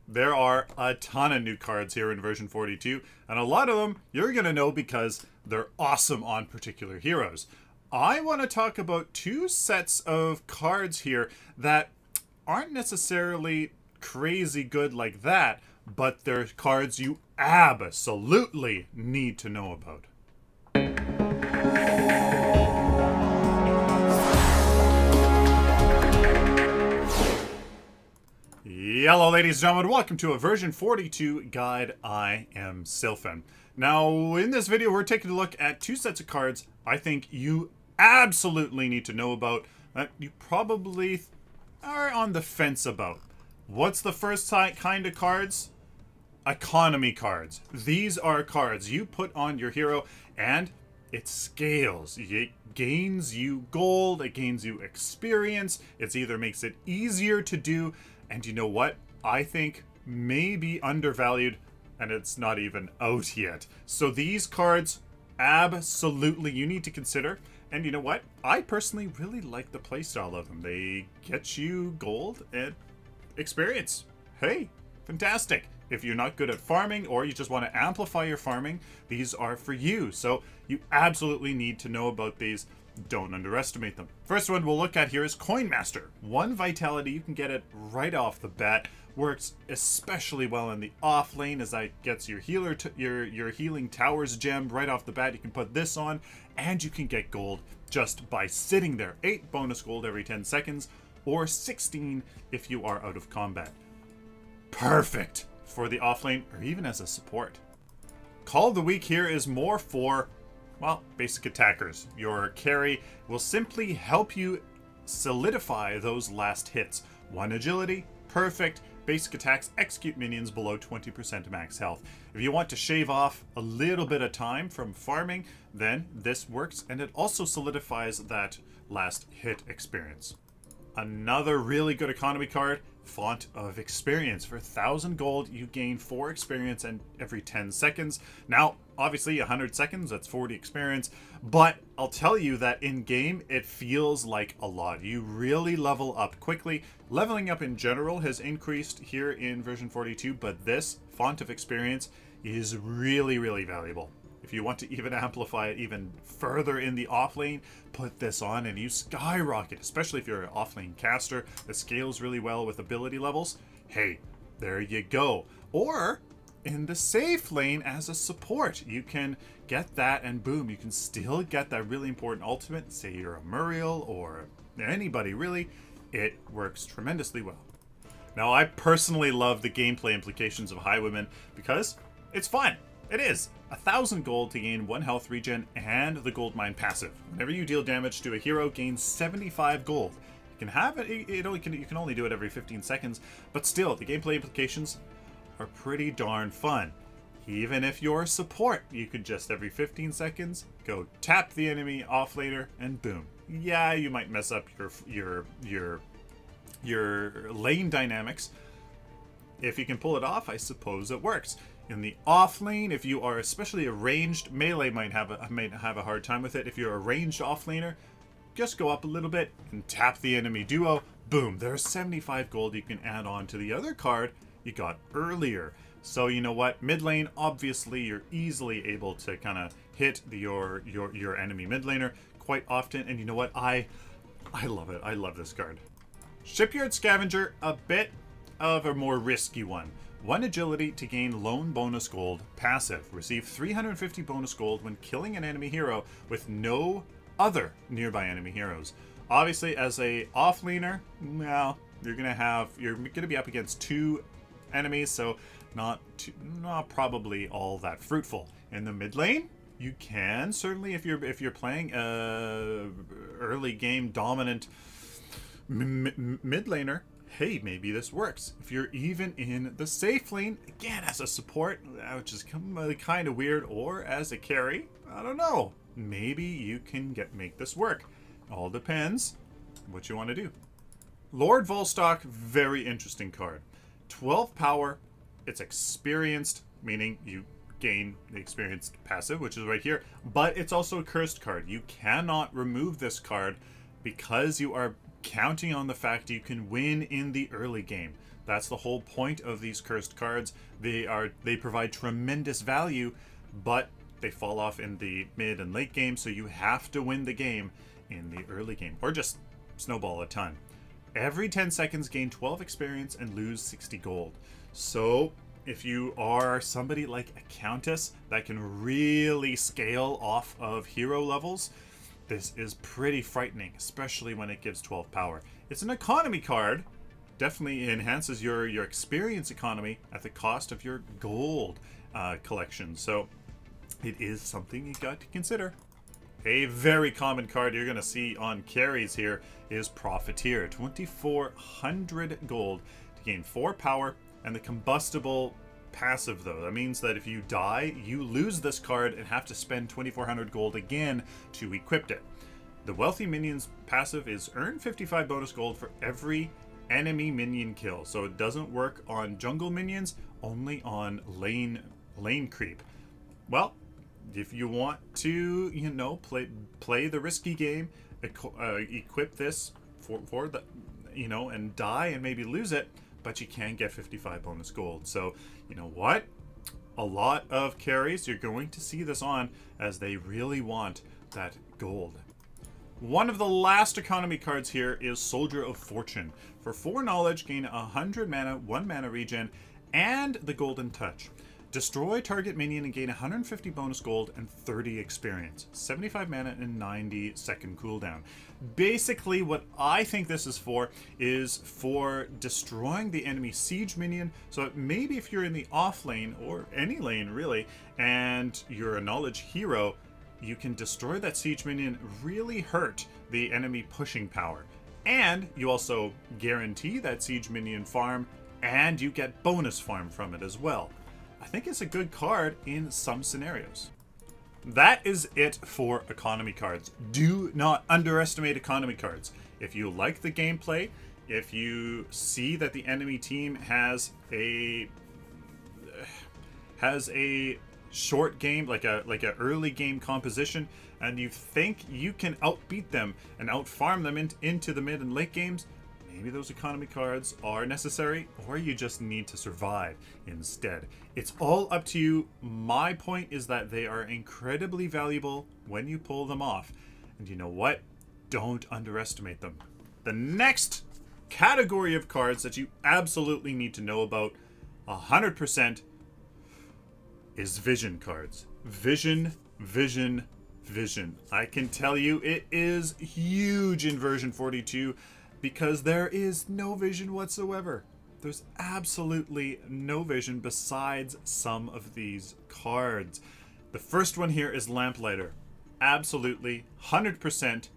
There are a ton of new cards here in version 42, and a lot of them you're going to know because they're awesome on particular heroes. I want to talk about two sets of cards here that aren't necessarily crazy good like that, but they're cards you absolutely need to know about. Hello ladies and gentlemen, welcome to a version 42 guide. I am Sylphin. Now in this video we're taking a look at two sets of cards I think you absolutely need to know about, that you probably are on the fence about. What's the first kind of cards? Economy cards. These are cards you put on your hero and it scales. It gains you gold, it gains you experience, it either makes it easier to do, and you know what? I think maybe undervalued, and it's not even out yet. So these cards, absolutely you need to consider. And you know what? I personally really like the playstyle of them. They get you gold and experience. Hey, fantastic. If you're not good at farming or you just want to amplify your farming, these are for you. So you absolutely need to know about these. Don't underestimate them. First one we'll look at here is Coin Master. 1 vitality, you can get it right off the bat. Works especially well in the off lane as that gets your healer your healing towers gem right off the bat. You can put this on and you can get gold just by sitting there. 8 bonus gold every 10 seconds or 16 if you are out of combat. Perfect for the off lane or even as a support. Call of the week here is more for, well, basic attackers. Your carry will simply help you solidify those last hits. 1 agility, perfect. Basic attacks execute minions below 20% max health. If you want to shave off a little bit of time from farming, then this works, and it also solidifies that last hit experience. Another really good economy card, Font of Experience. For 1,000 gold, you gain 4 experience and every 10 seconds. Now, obviously, 100 seconds, that's 40 experience. But I'll tell you that in-game, it feels like a lot. You really level up quickly. Leveling up in general has increased here in version 42, but this Font of Experience is really, really valuable. If you want to even amplify it even further in the offlane, put this on and you skyrocket, especially if you're an offlane caster that scales really well with ability levels. Hey, there you go. Or in the safe lane as a support, you can get that and boom, you can still get that really important ultimate. Say you're a Muriel or anybody really, it works tremendously well. Now I personally love the gameplay implications of Highwayman because it's fun. It is. 1,000 gold to gain 1 health regen and the gold mine passive. Whenever you deal damage to a hero, gain 75 gold. You can have it, you can only do it every 15 seconds, but still, the gameplay implications are pretty darn fun. Even if you're a support, you could just every 15 seconds go tap the enemy offlaner and boom. Yeah, you might mess up your lane dynamics. If you can pull it off, I suppose it works. In the off lane, if you are especially a ranged, melee might have a hard time with it. If you're a ranged offlaner, just go up a little bit and tap the enemy duo. Boom, there's 75 gold you can add on to the other card you got earlier. So you know what, mid lane, obviously you're easily able to kind of hit your enemy mid laner quite often. And you know what, I love it. I love this card. Shipyard Scavenger, a bit of a more risky one. 1 agility to gain lone bonus gold passive. Receive 350 bonus gold when killing an enemy hero with no other nearby enemy heroes. Obviously, as a offlaner, well, you're gonna be up against 2 enemies, so not probably all that fruitful. In the mid lane, you can certainly, if you're playing early game dominant mid laner. Hey, maybe this works. If you're even in the safe lane, again, as a support, which is kind of weird, or as a carry, I don't know. Maybe you can make this work. All depends what you want to do. Lord Volstock, very interesting card. 12 power, it's experienced, meaning you gain the experienced passive, which is right here, but it's also a cursed card. You cannot remove this card because you are counting on the fact you can win in the early game. That's the whole point of these cursed cards. They provide tremendous value, but they fall off in the mid and late game, so you have to win the game in the early game, or just snowball a ton. Every 10 seconds, gain 12 experience and lose 60 gold. So if you are somebody like a Countess that can really scale off of hero levels, this is pretty frightening, especially when it gives 12 power. It's an economy card. Definitely enhances your experience economy at the cost of your gold collection. So it is something you got to consider. A very common card you're going to see on carries here is Profiteer. 2,400 gold to gain 4 power and the combustible passive, though. That means that if you die, you lose this card and have to spend 2,400 gold again to equip it. The Wealthy Minions passive is earn 55 bonus gold for every enemy minion kill. So it doesn't work on jungle minions, only on lane creep. Well, if you want to, you know, play the risky game, equip this for the, you know, and die and maybe lose it, but you can get 55 bonus gold. So, you know what? A lot of carries, you're going to see this on as they really want that gold. One of the last economy cards here is Soldier of Fortune. For 4 knowledge, gain 100 mana, 1 mana regen, and the Golden Touch. Destroy target minion and gain 150 bonus gold and 30 experience. 75 mana and 90 second cooldown. Basically, what I think this is for destroying the enemy siege minion. So maybe if you're in the off lane, or any lane really, and you're a knowledge hero, you can destroy that siege minion, really hurt the enemy pushing power. And you also guarantee that siege minion farm, and you get bonus farm from it as well. I think it's a good card in some scenarios. That is it for economy cards. Do not underestimate economy cards. If you like the gameplay, if you see that the enemy team has a short game, like a early game composition, and you think you can outbeat them and outfarm them into the mid and late games, maybe those economy cards are necessary, or you just need to survive instead. It's all up to you. My point is that they are incredibly valuable when you pull them off. And you know what? Don't underestimate them. The next category of cards that you absolutely need to know about 100% is vision cards. Vision, vision, vision. I can tell you it is huge in version 42 because there is no vision whatsoever. There's absolutely no vision besides some of these cards. The first one here is Lamplighter. Absolutely, 100%.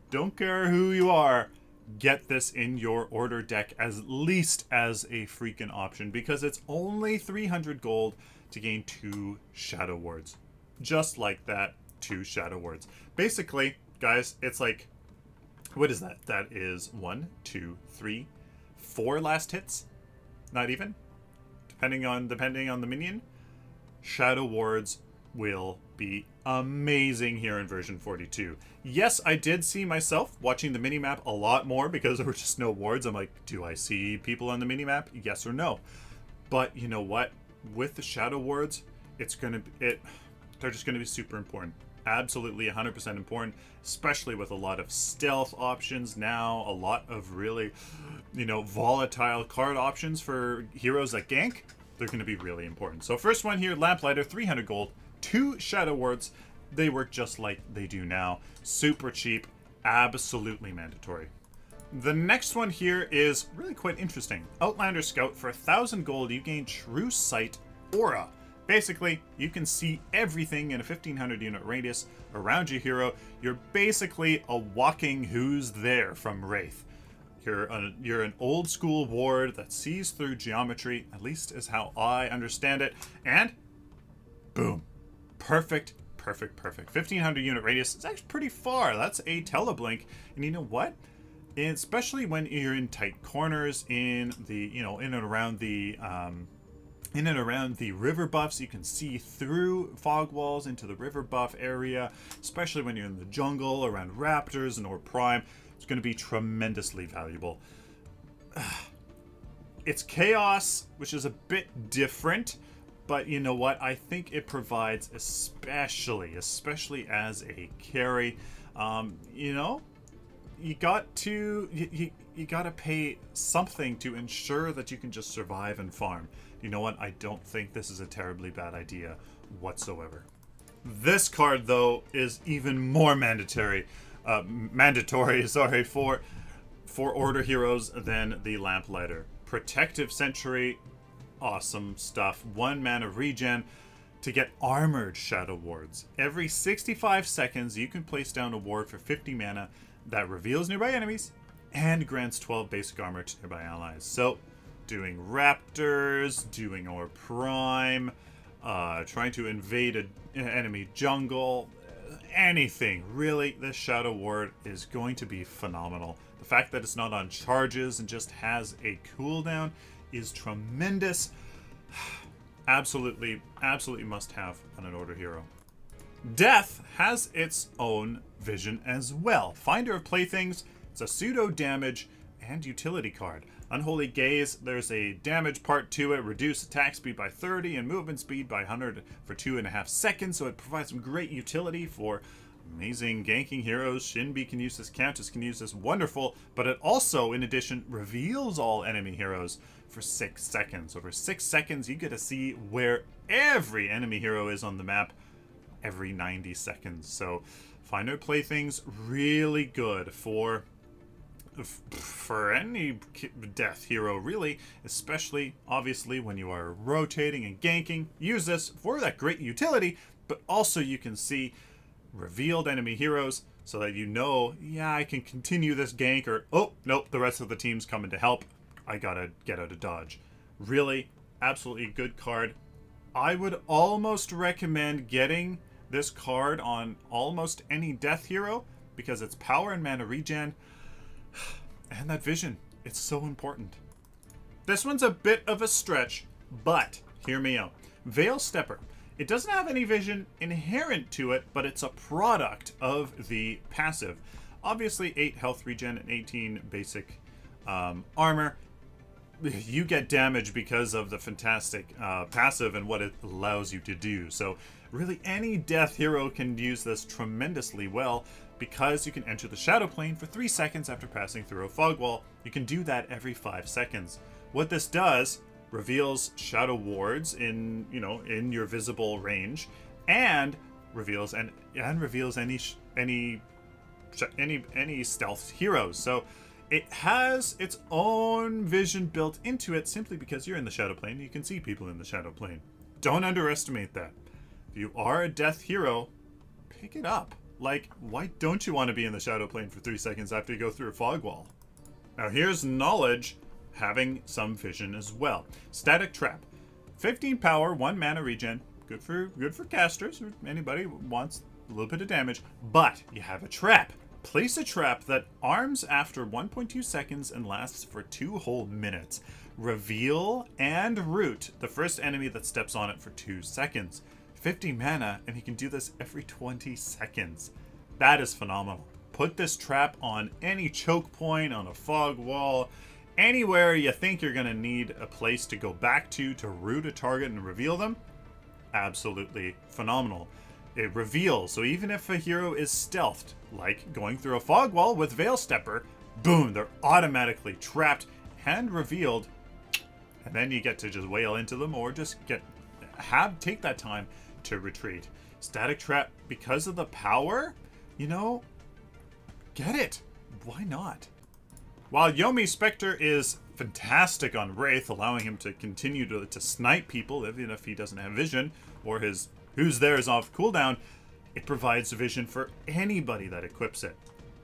Don't care who you are. Get this in your order deck as least as a freaking option because it's only 300 gold to gain 2 Shadow Wards. Just like that, 2 Shadow Wards. Basically, guys, it's like, what is that? That is 1, 2, 3, 4 last hits. Not even. Depending on the minion. Shadow Wards will be amazing here in version 42. Yes, I did see myself watching the minimap a lot more because there were just no wards. I'm like, do I see people on the minimap? Yes or no? But you know what? With the Shadow Wards, they're just gonna be super important. Absolutely 100% important, especially with a lot of stealth options now, a lot of really, you know, volatile card options for heroes that gank. They're going to be really important. So first one here, Lamplighter, 300 gold, 2 Shadow Wards. They work just like they do now. Super cheap, absolutely mandatory. The next one here is really quite interesting. Outlander Scout, for 1,000 gold, you gain True Sight Aura. Basically, you can see everything in a 1,500 unit radius around your hero. You're basically a walking who's there from Wraith. You're an old school ward that sees through geometry, at least is how I understand it. And boom, perfect, perfect, perfect. 1,500 unit radius is actually pretty far. That's a teleblink. And you know what? Especially when you're in tight corners in the, you know, in and around the river buffs, you can see through fog walls into the river buff area, especially when you're in the jungle around raptors and or prime. It's going to be tremendously valuable. It's chaos, which is a bit different, but you know what? I think it provides, especially as a carry, you know, you got to you got to pay something to ensure that you can just survive and farm. You know what? I don't think this is a terribly bad idea whatsoever. This card, though, is even more mandatory, sorry, for order heroes than the Lamplighter. Protective Sentry, awesome stuff. 1 mana regen to get armored shadow wards. Every 65 seconds, you can place down a ward for 50 mana that reveals nearby enemies and grants 12 basic armor to nearby allies. So, doing Raptors, doing Or Prime, trying to invade an enemy jungle, anything. Really, this Shadow Ward is going to be phenomenal. The fact that it's not on charges and just has a cooldown is tremendous. Absolutely must have on an order hero. Death has its own vision as well. Finder of Playthings, it's a pseudo damage and utility card. Unholy Gaze, there's a damage part to it. Reduce attack speed by 30 and movement speed by 100 for 2.5 seconds. So it provides some great utility for amazing ganking heroes. Shinbi can use this, Countess can use this, wonderful. But it also, in addition, reveals all enemy heroes for 6 seconds. Over 6 seconds, you get to see where every enemy hero is on the map every 90 seconds. So Finder Playthings, really good for any death hero, really, especially obviously when you are rotating and ganking. Use this for that great utility, but also you can see revealed enemy heroes so that you know, yeah, I can continue this gank, or oh nope, the rest of the team's coming to help, I gotta get out of dodge. Really, absolutely good card. I would almost recommend getting this card on almost any death hero because its power and mana regen and that vision, it's so important. This one's a bit of a stretch, but hear me out. Veil Stepper. It doesn't have any vision inherent to it, but it's a product of the passive. Obviously 8 health regen and 18 basic armor. You get damage because of the fantastic passive and what it allows you to do. So really any death hero can use this tremendously well because you can enter the shadow plane for 3 seconds after passing through a fog wall. You can do that every 5 seconds. What this does, reveals shadow wards in, you know, in your visible range, and reveals any stealth heroes. So it has its own vision built into it simply because you're in the shadow plane. You can see people in the shadow plane. Don't underestimate that. If you are a death hero, pick it up. Like, why don't you want to be in the shadow plane for 3 seconds after you go through a fog wall? Now here's Knowledge having some vision as well. Static Trap. 15 power, 1 mana regen. Good for casters or anybody who wants a little bit of damage. But you have a trap. Place a trap that arms after 1.2 seconds and lasts for 2 whole minutes. Reveal and root the first enemy that steps on it for 2 seconds. 50 mana, and he can do this every 20 seconds. That is phenomenal. Put this trap on any choke point, on a fog wall, anywhere you think you're going to need a place to go back to root a target and reveal them. Absolutely phenomenal. It reveals, so even if a hero is stealthed, like going through a fog wall with Veil Stepper, boom, they're automatically trapped and revealed, and then you get to just wail into them or just take that time to retreat. Static Trap, because of the power, you know, get it. Why not? While Yomi Spectre is fantastic on Wraith, allowing him to continue to snipe people even if he doesn't have vision, or his who's there is off cooldown, it provides vision for anybody that equips it.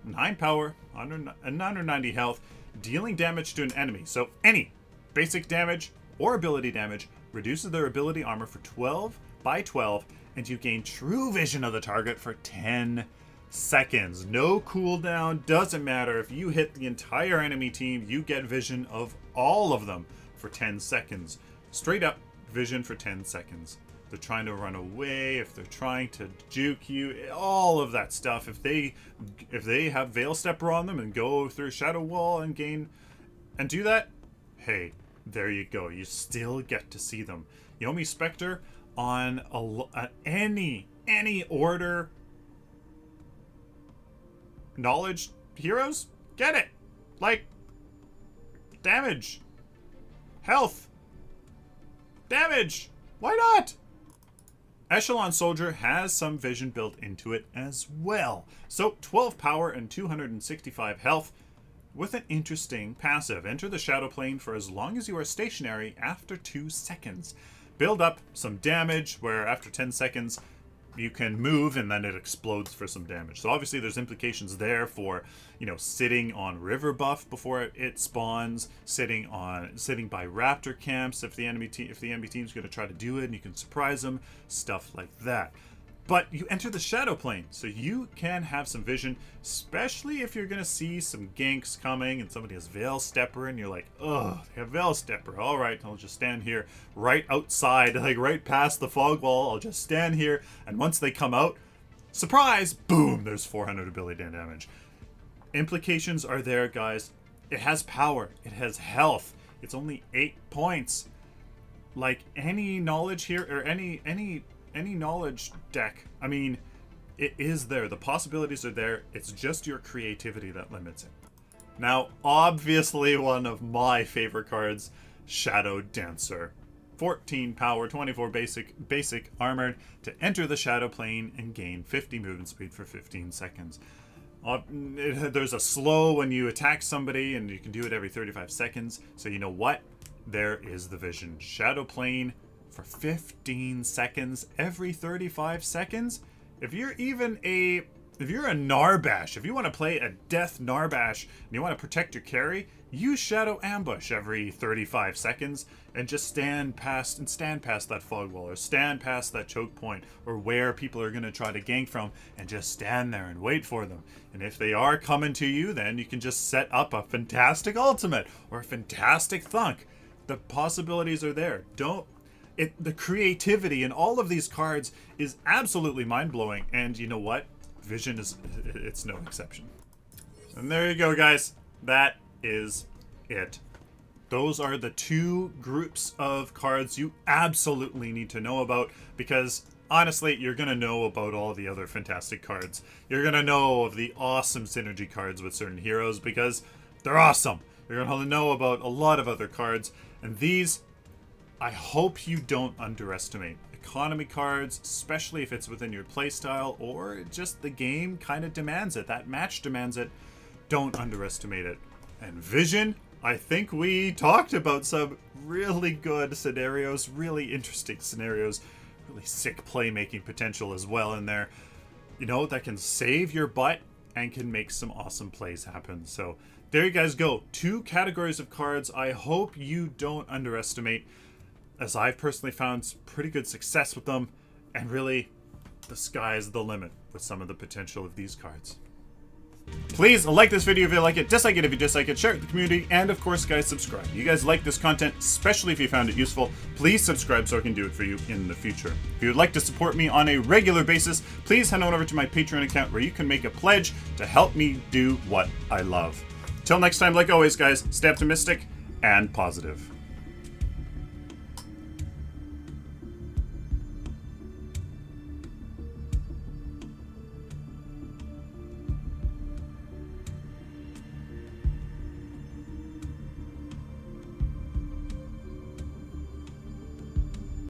9 power, 990 health, dealing damage to an enemy. So any basic damage or ability damage reduces their ability armor for 12 by 12, and you gain true vision of the target for 10 seconds. No cooldown, doesn't matter. If you hit the entire enemy team, you get vision of all of them for 10 seconds. Straight up vision for 10 seconds. If they're trying to run away, if they're trying to juke you, all of that stuff. If they have Veil Stepper on them and go through Shadow Wall and do that, hey, there you go. You still get to see them. Yomi Spectre on any order. Knowledge heroes? Get it. Like, damage. Health. Damage. Why not? Echelon Soldier has some vision built into it as well. So 12 power and 265 health with an interesting passive. Enter the Shadow Plane for as long as you are stationary after 2 seconds. Build up some damage where after 10 seconds you can move and then it explodes for some damage. So obviously there's implications there for, you know, sitting on river buff before it spawns, sitting by raptor camps if the enemy team's going to try to do it and you can surprise them, stuff like that. But you enter the Shadow Plane, so you can have some vision, especially if you're going to see some ganks coming and somebody has Veil Stepper and you're like, oh, they have Veil Stepper. All right, I'll just stand here right outside, like right past the fog wall. I'll just stand here, and once they come out, surprise, boom, there's 400 ability damage. Implications are there, guys. It has power. It has health. It's only 8 points. Like any knowledge here, or any knowledge deck, I mean, it is there. The possibilities are there. It's just your creativity that limits it. Now, obviously one of my favorite cards, Shadow Dancer. 14 power, 24 basic armored to enter the Shadow Plane and gain 50 movement speed for 15 seconds. There's a slow when you attack somebody and you can do it every 35 seconds. So you know what? There is the vision. Shadow Plane for 15 seconds every 35 seconds. If you're a Narbash, if you want to play a Death Narbash and you want to protect your carry, use Shadow Ambush every 35 seconds and just stand past that fog wall or stand past that choke point or where people are going to try to gank from and just stand there and wait for them. And if they are coming to you, then you can just set up a fantastic ultimate or a fantastic thunk. The possibilities are there. The creativity in all of these cards is absolutely mind-blowing, and you know what? Vision it's no exception. And there you go, guys. That is it. Those are the 2 groups of cards you absolutely need to know about, because honestly, you're going to know about all the other fantastic cards. You're going to know of the awesome synergy cards with certain heroes because they're awesome. You're going to know about a lot of other cards, and these, I hope you don't underestimate. Economy cards, especially if it's within your playstyle or just the game kind of demands it, that match demands it, don't underestimate it. And Vision, I think we talked about some really good scenarios, really interesting scenarios, really sick playmaking potential as well in there, you know, that can save your butt and can make some awesome plays happen. So there you guys go. 2 categories of cards I hope you don't underestimate, as I've personally found pretty good success with them, and really, the sky's the limit with some of the potential of these cards. Please like this video if you like it, dislike it if you dislike it, share it with the community, and of course, guys, subscribe. You guys like this content, especially if you found it useful, please subscribe so I can do it for you in the future. If you would like to support me on a regular basis, please head on over to my Patreon account where you can make a pledge to help me do what I love. Till next time, like always, guys, stay optimistic and positive.